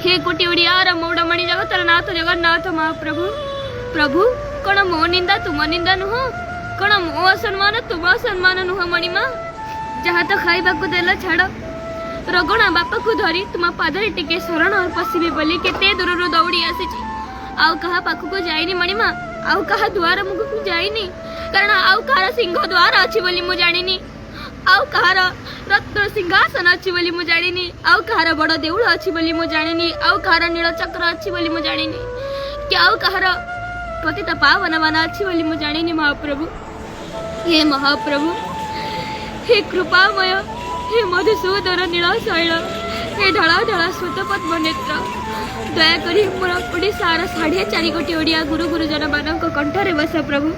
हे कोटी ओडियार मौडमणि जगतर नाथ जगन्नाथ महाप्रभु प्रभु कण मो निंदा तुम निंदा नुह कण मो असम्मान तुम असम्मान नुह मणिमा जहाँ तो खाइबा को देला छाड़ रगणा बापा को धरी तुम पादरे टिके शरण पशिबे बोली केते दूर दौड़ी आसीची आउ कहा पाख को जाइनी मणिमा आउ कहा द्वार मुख को जाइनी कारण आउ कहार सिंह द्वार अच्छी बोली मु जानिनी आउ कहार रत्न सिंहासन अच्छी बोली मु जानिनी आउ कहार बड़ देउल अच्छी बोली मु जानिनी आउ कहार नील चक्र अच्छी बोली मु जानिनी कि आउ कहार पतित पावन मान अच्छी बोली मु जानिनी महाप्रभु हे कृपामय हे मधुसूदन नील शैल हे ढला ढला श्वेत पद्म नेत्र दयाकोरी मोर ओडिशार 4.5 कोटी ओडिया गुरु गुरुजन मान कंठरे बस प्रभु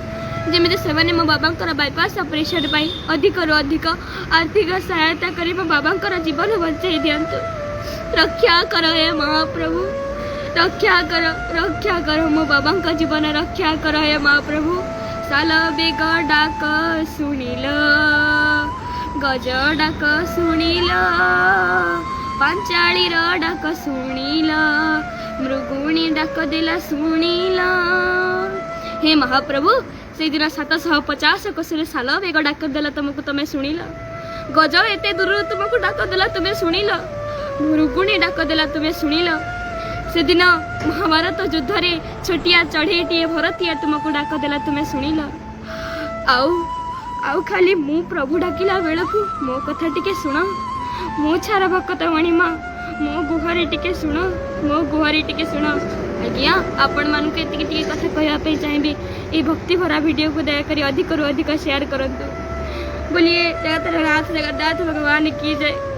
जमी से मो बाबा बाईपास ऑपरेशन अधिकरू अधिक आर्थिक सहायता कर मो बाबा जीवन बचाई दिंतु रक्षा कर हे महाप्रभु रक्षा कर मो बाबा जीवन रक्षा कर हे महाप्रभु साल बेग डाक शुणिल गज डाक शुणिल पांचाळीर डाक शुणिल मृगुणी डाक देला शुणिल हे महाप्रभु से दिन 750 कोसरे साल बेग डाक देला तुमको तुम्हें शुणिल गज एते दूर तुमको डाक देला तुम्हें शुणिल मृगुणी डाक देला तुम्हें शुणिल से दिन महाभारत युद्ध रे छोटिया चढ़ेटीए भरतिया तुमको डाक देला तुम्हें शुणिल आउ खाली मु प्रभु डाकिला बेलकू मो कथा टिके सुन मो छार भक्त मणिमा मो गुहारी टिके सुन आज्ञा आपण मानक एतिकी कथा कहवाई चाहिए ये भक्ति भरा वीडियो को दयाकोरी अधिक रू अधिक शेयर करंतु बोलिए जगत नाथ जगन्नाथ भगवान की जय।